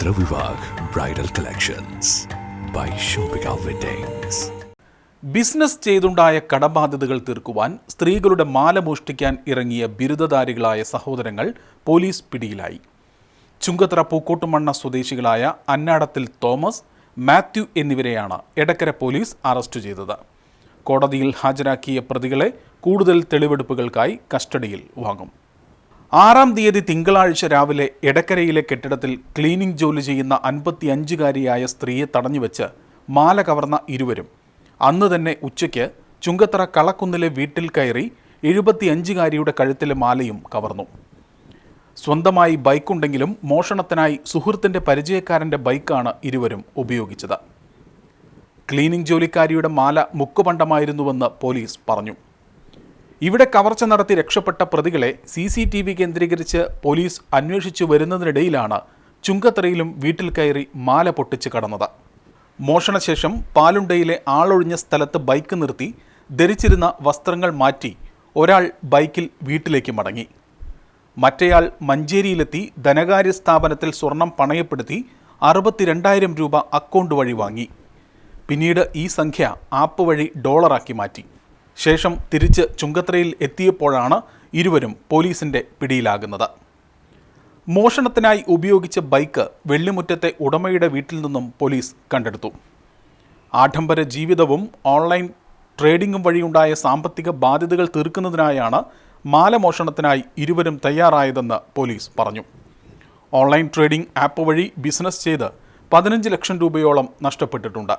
ചരിത്ര Vivah bridal collections by Shoppika weddings. Business ചെയ്തുണ്ടായ കടബാധ്യതകൾ തീർക്കുവാൻ സ്ത്രീകളുടെ മാല മോഷ്ടിക്കാൻ ഇറങ്ങിയ ബിരുദധാരികളായ സഹോദരങ്ങൾ പോലീസ് പിടിയിലായി. ചുങ്കത്തറ പൂക്കോട്ടുമണ്ണ സ്വദേശികളായ അന്നാടത്തിൽ തോമസ്, മാത്യു എന്നിവരെയാണ് എടക്കര പോലീസ് അറസ്റ്റ് ചെയ്തത്. കോടതിയിൽ ഹാജരാക്കിയ പ്രതികളെ കൂടുതൽ തെളിവെടുപ്പുകൾക്കായി കസ്റ്റഡിയിൽ വാങ്ങും. 6-ാം തീയതി തിങ്കളാഴ്ച രാവിലെ എടക്കരയിലെ കെട്ടിടത്തിൽ ക്ലീനിംഗ് ജോലി ചെയ്യുന്ന 55-കാരിയായ സ്ത്രീയെ തടഞ്ഞുവെച്ച് മാല കവർന്ന ഇരുവരും അന്ന് തന്നെ ഉച്ചയ്ക്ക് ചുങ്കത്തറ കളക്കുന്നിലെ വീട്ടിൽ കയറി 75-കാരിയുടെ കഴുത്തിലെ മാലയും കവർന്നു. സ്വന്തമായി ബൈക്കുണ്ടെങ്കിലും മോഷണത്തിനായി സുഹൃത്തിൻ്റെ പരിചയക്കാരൻ്റെ ബൈക്കാണ് ഇരുവരും ഉപയോഗിച്ചത്. ക്ലീനിംഗ് ജോലിക്കാരിയുടെ മാല മുക്കുപണ്ടമായിരുന്നുവെന്ന് പോലീസ് പറഞ്ഞു. ഇവിടെ കവർച്ച നടത്തി രക്ഷപ്പെട്ട പ്രതികളെ CCTV കേന്ദ്രീകരിച്ച് പോലീസ് അന്വേഷിച്ചു വരുന്നതിനിടയിലാണ് ചുങ്കത്തറയിലും വീട്ടിൽ കയറി മാല പൊട്ടിച്ച് കടന്നത്. മോഷണശേഷം പാലുണ്ടയിലെ ആളൊഴിഞ്ഞ സ്ഥലത്ത് ബൈക്ക് നിർത്തി ധരിച്ചിരുന്ന വസ്ത്രങ്ങൾ മാറ്റി ഒരാൾ ബൈക്കിൽ വീട്ടിലേക്ക് മടങ്ങി. മറ്റേയാൾ മഞ്ചേരിയിലെത്തി ധനകാര്യ സ്ഥാപനത്തിൽ സ്വർണം പണയപ്പെടുത്തി 62,000 രൂപ അക്കൗണ്ട് വഴി വാങ്ങി. പിന്നീട് ഈ സംഖ്യ ആപ്പ് വഴി ഡോളറാക്കി മാറ്റി. ശേഷം തിരിച്ച് ചുങ്കത്തറയിൽ എത്തിയപ്പോഴാണ് ഇരുവരും പോലീസിൻ്റെ പിടിയിലാകുന്നത്. മോഷണത്തിനായി ഉപയോഗിച്ച ബൈക്ക് വെള്ളിമുറ്റത്തെ ഉടമയുടെ വീട്ടിൽ നിന്നും പോലീസ് കണ്ടെടുത്തു. ആഡംബര ജീവിതവും ഓൺലൈൻ ട്രേഡിംഗും വഴിയുണ്ടായ സാമ്പത്തിക ബാധ്യതകൾ തീർക്കുന്നതിനായാണ് മാല മോഷണത്തിനായി ഇരുവരും തയ്യാറായതെന്ന് പോലീസ് പറഞ്ഞു. ഓൺലൈൻ ട്രേഡിംഗ് ആപ്പ് വഴി ബിസിനസ് ചെയ്ത് 15 ലക്ഷം രൂപയോളം നഷ്ടപ്പെട്ടിട്ടുണ്ട്.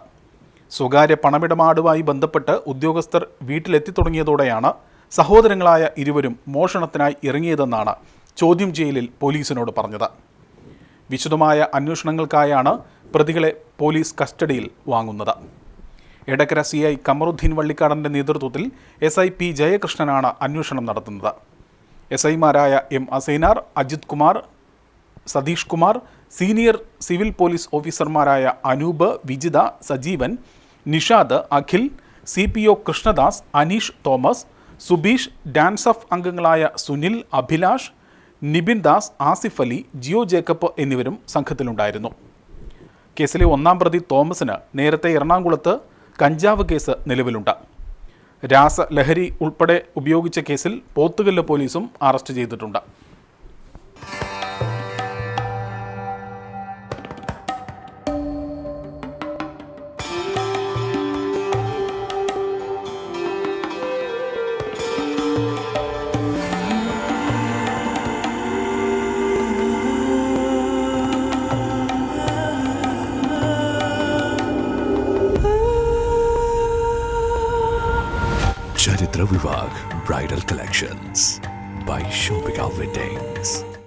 സ്വകാര്യ പണമിടപാടുമായി ബന്ധപ്പെട്ട് ഉദ്യോഗസ്ഥർ വീട്ടിലെത്തി തുടങ്ങിയതോടെയാണ് സഹോദരങ്ങളായ ഇരുവരും മോഷണത്തിനായി ഇറങ്ങിയതെന്നാണ് ചോദ്യം ചെയ്യലിൽ പോലീസിനോട് പറഞ്ഞത്. വിശദമായ അന്വേഷണങ്ങൾക്കായാണ് പ്രതികളെ പോലീസ് കസ്റ്റഡിയിൽ വാങ്ങുന്നത്. എടക്കര CI കമറുദ്ദീൻ വള്ളിക്കാടൻ്റെ നേതൃത്വത്തിൽ SI P ജയകൃഷ്ണനാണ് അന്വേഷണം നടത്തുന്നത്. SI മാരായ M Asainar, Ajith Kumar, Satheesh Kumar, senior civil police ഓഫീസർമാരായ Anoop, Vijitha, Sajeevan, Nishad, Akhil, CPO Krishnadas, Aneesh Thomas, Subeesh, DANSAF അംഗങ്ങളായ സുനിൽ, അഭിലാഷ്, നിബിൻ ദാസ്, ആസിഫ് അലി, ജിയോ ജേക്കബ് എന്നിവരും സംഘത്തിലുണ്ടായിരുന്നു. കേസിലെ 1-ാം പ്രതി തോമസിന് നേരത്തെ എറണാകുളത്ത് കഞ്ചാവ് കേസ് നിലവിലുണ്ട്. രാസലഹരി ഉൾപ്പെടെ ഉപയോഗിച്ച കേസിൽ പോത്തുകല്ല് പോലീസും അറസ്റ്റ് ചെയ്തിട്ടുണ്ട്. Charitra Vivah bridal collections by Shoppika weddings.